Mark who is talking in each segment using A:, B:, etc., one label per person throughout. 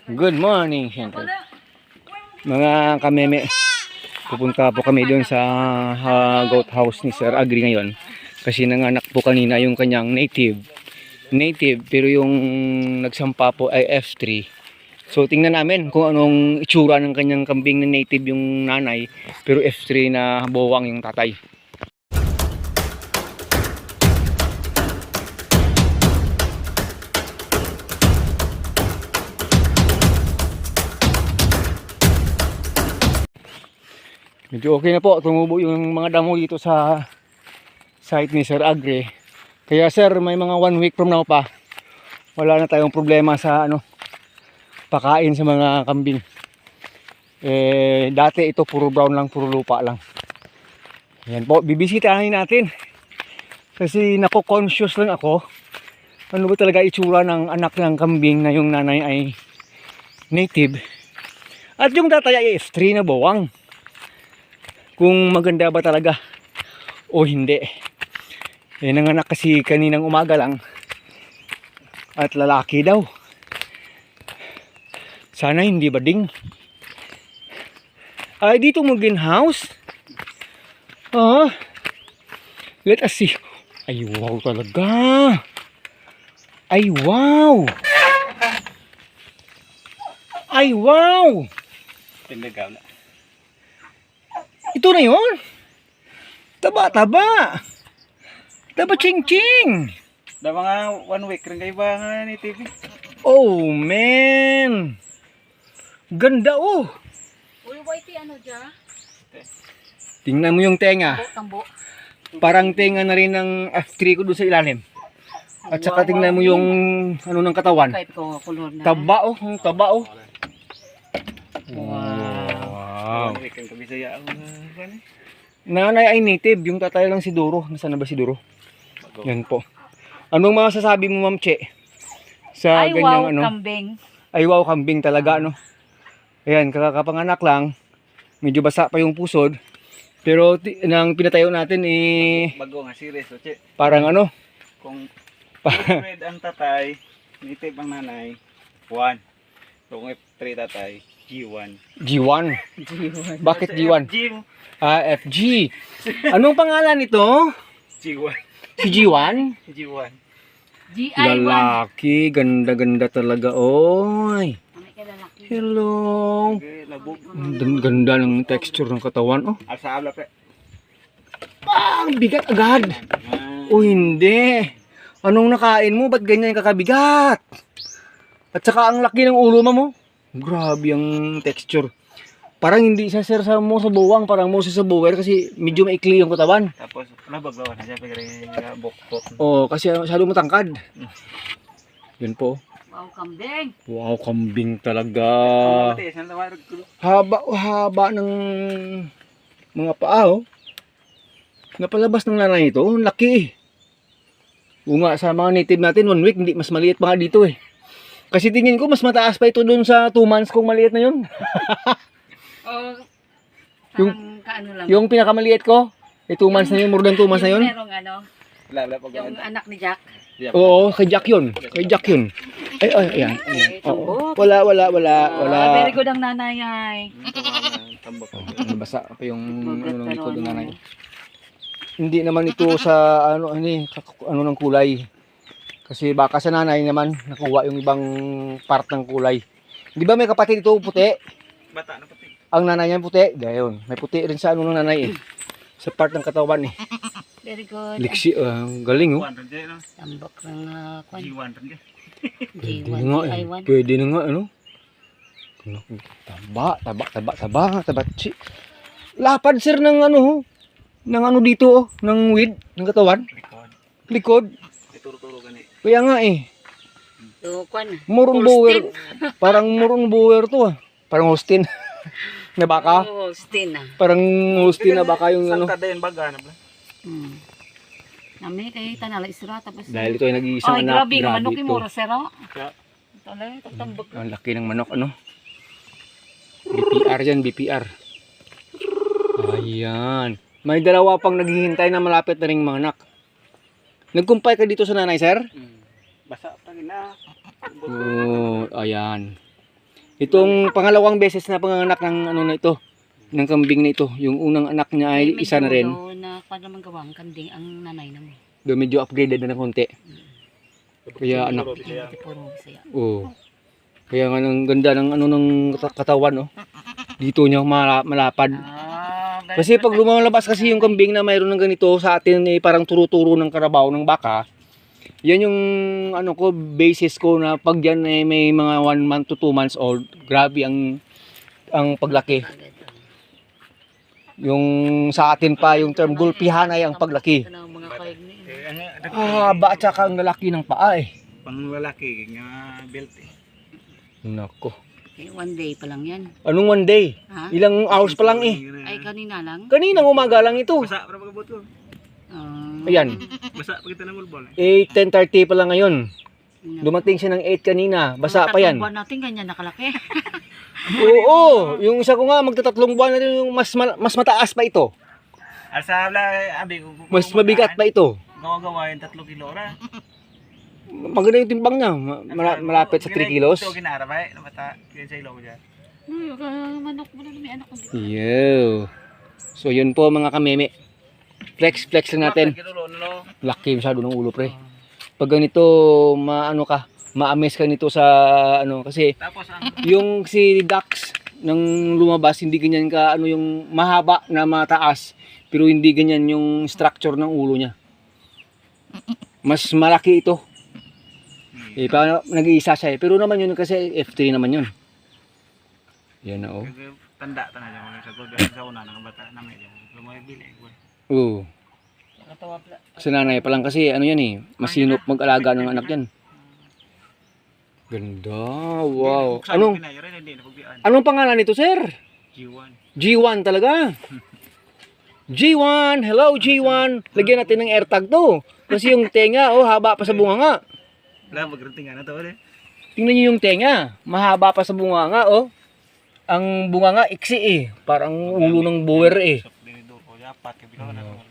A: Good morning, syempre. Mga kameme, pupunta po kami doon sa goat house ni Sir Agri ngayon. Kasi nanganak po kanina yung kanyang native. Pero yung nagsampa po ay F3. So tingnan namin kung anong itsura ng kanyang kambing na native yung nanay. Pero F3 na bowang yung tatay. Medyo okay na po, tumubo yung mga damo dito sa site ni Sir Agri. Kaya sir, may mga 1 week from now pa, wala na tayong problema sa pakain sa mga kambing. Dati ito puro brown lang, puro lupa lang. Yan po, bibisitahin natin. Kasi nako-conscious lang ako. Ano ba talaga itsura ng anak ng kambing na yung nanay ay native. At yung tatay ay F3 na bawang. Kung maganda ba talaga o hindi. Nanganak kasi kaninang umaga lang at lalaki daw. Sana hindi bading. Ay dito mo greenhouse. Let us see. Ay wow talaga. Ay wow. Ay wow.
B: Tinagaw na.
A: Ito na yun. Taba. Taba ching.
B: Da mga 1 week rin kayo ba nga ni TV?
A: Oh man. Ganda oh.
C: Uy, whitey ano dyan?
A: Tingnan mo yung tenga.
C: Tambo.
A: Parang tenga na rin ng F3 ko doon sa ilalim. At saka tingnan mo yung ano ng katawan.
C: Kahit ko kulor na.
A: Taba oh.
B: Wow. 1 week rin kami saya ang
A: Nanay ay native, yung tatay lang si Duro. Nasaan na ba si Duro? Yan po. Anong masasabi mo, Ma'am Che? Sa
C: Ay,
A: ganyang
C: wow, kambing.
A: Ay wow, kambing talaga ano. Ayan, kakakapanganak lang. Medyo basa pa yung pusod. Pero nang pinatayo natin
B: bago nga series, Che.
A: parang ano?
B: Kung red ang tatay, native ang nanay, 1. Kung F3 tatay, G1.
A: G1. Bakit G1?
B: G,
A: FG. Anong pangalan nito?
B: G1.
A: Si G1?
B: G1.
C: GI1.
A: Lalaki, ganda talaga. Oy. Hello.
B: Okay, labog.
A: Ganda ng texture ng katawan. Oh.
B: Asa abla pre.
A: Ang bigat agad. O hindi. Anong nakain mo? Ba't ganyan kakabigat? At saka ang laki ng ulo mo. Grabe ang texture. Parang hindi siya sir sa mo sa buwang, parang mo sa buwer kasi medyo maikli yung katawan.
B: Tapos labag-lawan na siya pagkari boktot.
A: Oh, kasi masyado matangkad. Yun po.
C: Wow, kambing.
A: Wow, kambing talaga. Haba ng mga paa oh. Napalabas ng nanay ito, ang laki. O nga, sa mga native natin 1 week, hindi mas maliit pa nga dito eh. Kasi tingin ko mas mataas pa ito doon sa 2 months kung maliit na yun.
C: Kaano lang.
A: Yung pinakamaliit ko, 2 months na yun, more than 2 months na yun.
C: Merong ano,
B: Lala pag
C: yung anak ni Jack.
A: Oo, kay Jack yun. Ay, ayan. Oo. Wala.
C: Very good ang nanay ay.
B: tambak.
A: Nabasa pa yung ano ng likod ng nanay. Hindi naman ito sa ano ng kulay. Kasi baka sa nanay naman nakuha yung ibang part ng kulay. Di ba may kapatid ito puti?
B: Bata na pati.
A: Ang nanay niya puti. Gayon. May puti rin sa ano ng nanay eh. Sa part ng katawan eh.
C: Very good.
A: Liksi, galing oh.
C: Tambok ng kwan.
B: G1 rin ka.
A: Pwede nga eh.
C: GI1.
A: Pwede na nga ano. Taba. Lapad sir ng ano ho. Ng ano dito oh. Ng weed. Ng katawan. Likod.
B: Ituro-turo gani.
A: Kaya nga eh.
C: So, kwan.
A: Murong bower. Parang murong bower to ah. Parang Austin. Na baka.
C: Oh, Holstein ah.
A: Parang Austin na baka yung ano.
B: Sangkada yun baga na ba?
C: Nami kay tanala isra tapos.
A: Dahil ito ay nag-iisang anak.
C: Grabe, manok
A: ito.
C: mo sero.
B: Kaya
C: Ito lang, tambok.
A: Ang laki ng manok ano. BPR yan, BPR. Ayan. May dalawa pang naghihintay na malapit na ring mga anak. Nagkumpay ka dito sa nanay, sir?
B: basa pa rin na.
A: Oh, ayan. Itong pangalawang beses na panganganak ng ano na ito, ng kambing na ito. Yung unang anak niya ay isa na rin.
C: Na pa naman gawang kanding ang nanay na mo.
A: Do medyo upgraded na ng konti. Kaya anak.
C: Hindi puro Bisaya.
A: Oo. Kaya nga ang ganda ng ano ng katawan, oh. Dito niya malapad. Kasi pag lumalabas kasi yung kambing na mayroon ng ganito sa atin eh, parang turo-turo ng karabaw ng baka. Yan yung ano ko basis ko na pag yan eh, may mga 1 month to 2 months old, grabe ang paglaki. Yung sa atin pa yung term gulpihan ay ang paglaki.
C: Ito na ang mga kaig na yun.
A: Haba at saka ang lalaki ng paa eh.
B: Pang lalaki nga belt eh.
A: Nako.
C: Eh, 1 day pa lang yan.
A: Anong 1 day?
C: Ha?
A: Ilang hours pa lang eh.
C: Ay, kanina lang?
A: Kaninang umaga lang ito.
B: Basa para magabot ko.
A: Ayan.
B: Basa pag ito ng ulbol.
A: 10:30 pa lang ngayon. Dumating siya ng 8 kanina. Basa pa yan.
C: Buwan natin ganyan nakalaki.
A: Oo. Yung isa ko nga magtatatlong buwan na rin yung mas mataas pa ito.
B: Asabla abi ko.
A: Mas mabigat pa ito.
B: Gawa yung 3 kilo ra.
A: Maganda yung timbang niya. Malapit sa 3 kilos.
B: Ito ginara ba? Namata yun sa ilaw mo dyan.
C: Manok mo na may anak ko.
A: Yo. So yun po mga kameme. Flex lang natin. Laki masyado ng ulo pre. Pag ganito maano ka, ma-amaze ka nito sa ano kasi
B: Tapos ang
A: yung si Dax nang lumabas hindi ganyan ka ano yung mahaba na mataas pero hindi ganyan yung structure ng ulo niya. Mas malaki ito. Eh pa nag-iisa siya eh. Pero naman yun kasi F3 naman yun. Yan na oh.
B: tanda na dyan sa gold sa una ng bata na medyo lumoy bili.
A: Oo. Sa nanay pa lang kasi ano yan eh, masinop mag-alaga ng anak yan. Ganda, wow. Anong pangalan nito, sir?
B: G1.
A: G1 talaga. G1, hello G1. Lagyan natin ng AirTag to. Kasi yung tenga, oh, haba pa sa bunganga.
B: Wala, magranting nga na to ulit.
A: Tingnan niyo yung tenga, mahaba pa sa bunganga, oh. Ang bunganga iksi eh, parang ulo ng bower eh.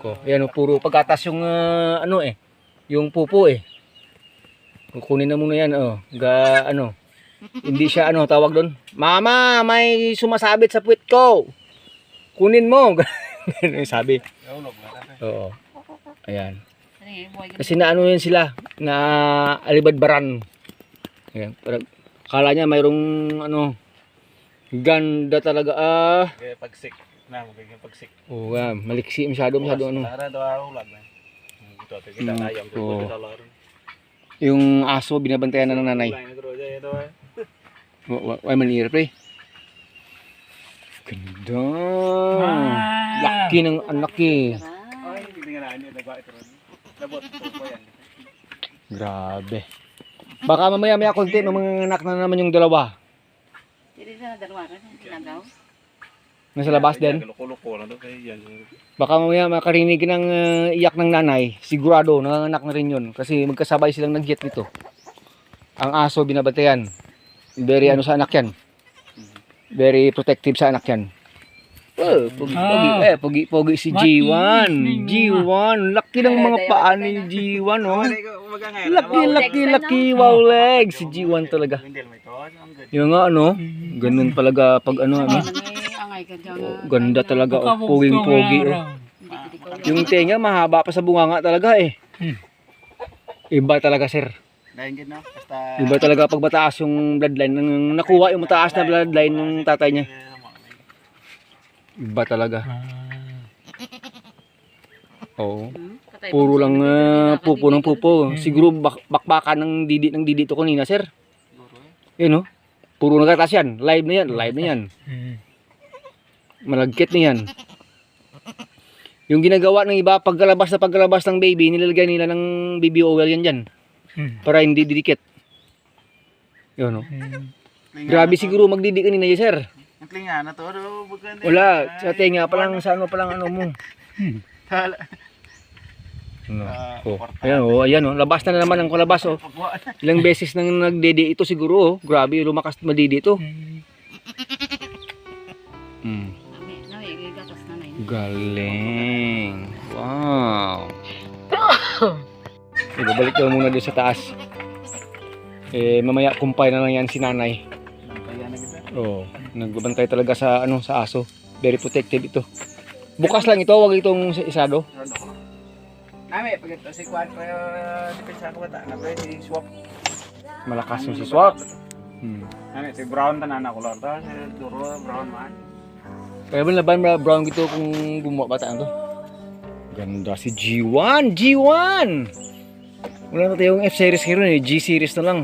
A: Ko, yan oh, puro pagkatas yung ano eh, yung pupo eh. Kukunin na muna yan, oh. Ano, hindi siya ano, tawag doon. Mama, may sumasabit sa puwit ko. Kunin mo. Ganun yung sabi. Oo. Ayan. Kasi na ano yan sila, na alibadbaran. Ayan, parang kala niya mayroong ano, ganda talaga
B: Kaya pagsik na, magiging pagsik.
A: Oo, maliksi masyado ano.
B: Tara daw ulag na. Ito kita ayam
A: oo.
B: dito laro.
A: Yung aso binabantayan na ng nanay. Why manira pre? Ganda. Laki ng anak eh.
B: Ay, hindi nga na nagawa ito. Labot po yan.
A: Grabe. Baka mamaya konti mga anak na naman yung dalawa.
C: Hindi na dalawa ka tinagaw.
A: Nasa labas din.
B: Loko-loko lang to kay yan.
A: Baka mamaya makarinig ng iyak ng nanay. Sigurado nanganak na rin yun. Kasi magkasabay silang nag-jet nito. Ang aso binabantayan. Very ano sa anak yan. Very protective sa anak yan. Oh, pogi si G1. G1. Laki ng mga paa ni G1, oh. Laki. Wow legs. Si G1 talaga. Yung nga, ano. Ganun talaga pag ano. Ganda talaga, oh. Poging-pogi, oh. Yung tenga, mahaba pa sa bunganga talaga, eh. Iba talaga, sir. Iba talaga pag mataas yung bloodline. Nang nakuha yung mataas na bloodline ng tatay niya. Iba talaga. Oo. Puro lang pupo ng pupo. Siguro bakbakan ng didi to kanina, sir. Yan, oh. Puro nagatas yan. Live na yan. Malagkit na yan. Yung ginagawa ng iba, pagkalabas ng baby, nilalagay nila ng baby oil yan dyan. Para hindi didikit. Yun, oh. Grabe siguro magdidi kanina yan, sir.
B: Ang klinga na to,
A: Wala, sa tenga pa lang, sa ano pa lang ano mo. No. Oh. Ayan oh, labas na naman ang kalabas oh. Ilang beses nang nagdede ito siguro oh. Grabe, lumakas madidi ito. Galing. Wow. Babalik daw muna doon sa taas. Mamaya kumpay na lang yan si nanay.
B: Kaya na kita.
A: Oh, nagbabantay talaga sa ano sa aso. Very protective ito. Bukas lang ito, wag itong isado.
B: Ano ko? Nami, pag ito si Kwan pa depensa ko bata. Napay si Swap.
A: Malakas yung si Swap.
B: Nami, si Brown tanan ako lang. Ta, si Duro, Brown man.
A: Kaya ba laban brown gito kung gumawa bata to? Ganda si G1, G1. Wala na tayong F-series hero eh, G-series na lang.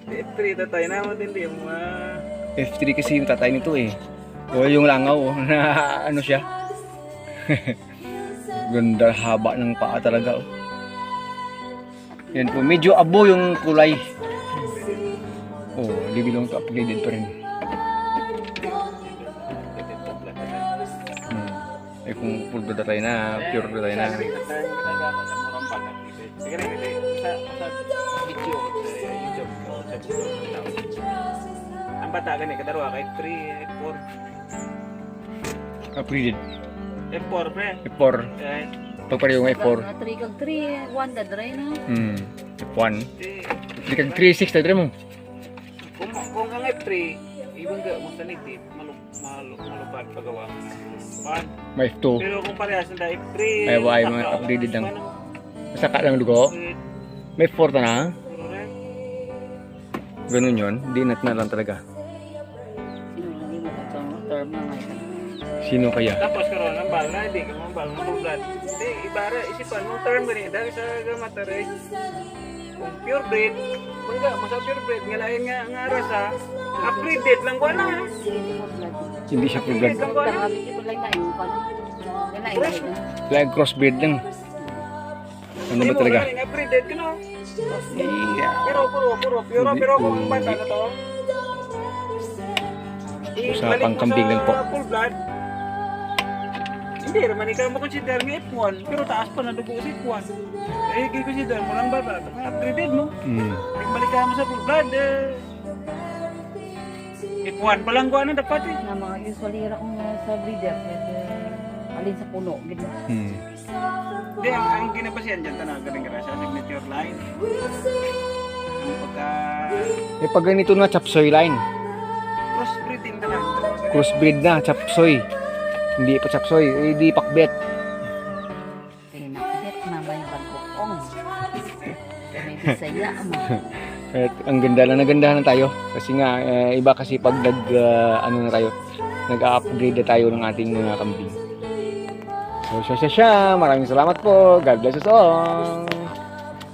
B: F3 tatay na matindi mo.
A: F3 kasi yung tatay nito eh. O yung langaw oh, na ano siya. Ganda haba ng paa talaga oh. Yan po, medyo abo yung kulay. Oh, di bilong to upgraded pa rin. Eh kung full blood tayo na, pure blood tayo na.
B: Sige rin, sa video sa YouTube ko, sa video. Ang bata gani kadaro kay 3, F4.
A: Upgraded.
B: F4 pre.
A: F4.
B: Eh,
A: Pagpare yung F4.
C: 3 kag 3, 1 dadray na.
A: F1.
B: di-
A: Hindi kag 3.6 tayo mo.
B: kung ang F3, ibang ga mo sa native, malupad pagawa. Pan.
A: May F2.
B: Pero kung parehas na F3,
A: Ay, why, mga
B: saka,
A: upgraded lang.
B: ano,
A: Masaka lang dugo. May 4 ta na.
B: puro rin.
A: Ganun yun. Di nat na lang talaga.
C: Sino lagi mo ka term na ngayon.
A: Sino kaya?
B: Tapos karon ang bal na, di ka mo bal na blood. Di, ibara, isipan mo term gani, dahil sa gamatare. Kung pure breed, bangga, mo sa pure breed, nga lain nga rasa, upgraded lang ko na.
A: Hindi siya full blood.
B: Lang ko na.
C: Tangabi ko lang na yung pan. Yan na yung
A: Like crossbreed lang. Ano ba talaga?
B: Upgraded ka no?
A: Yeah.
B: Pero pero kung ang bata na to,
A: Usapang kambing lang po.
B: Full blood. Hindi, naman ikaw mo consider ng F1, pero taas pa na dugo si F1. Eh, i-consider mo lang bata, upgraded mo. Balik ka mo sa full blood, F1 pa lang ko ano dapat eh.
C: na mga usually ra kung sa breeder alin sa puno gid.
B: Hindi, ang ginabasihan dyan, tanang galing ka sa signature line. Ang pagka
A: Eh pag ganito na chapsoy line.
B: crossbreeding tanang.
A: Crossbreed na, chapsoy. Hindi pa chapsoy, eh, di pakbet.
C: Tinakit na ba yung bagong? May bisaya mo.
A: At ang ganda lang, nagandahan na tayo. Kasi nga, iba kasi pag ano na tayo, nag-upgrade na tayo ng ating mga kambing. So, siya. Maraming salamat po. God bless us all.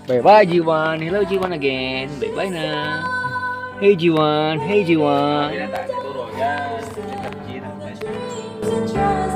A: Bye-bye, G1. Hello, G1 again. Bye-bye na. Hey, G1. Hey, G1.
B: Pinata, turo yan. Check up G na.
D: Just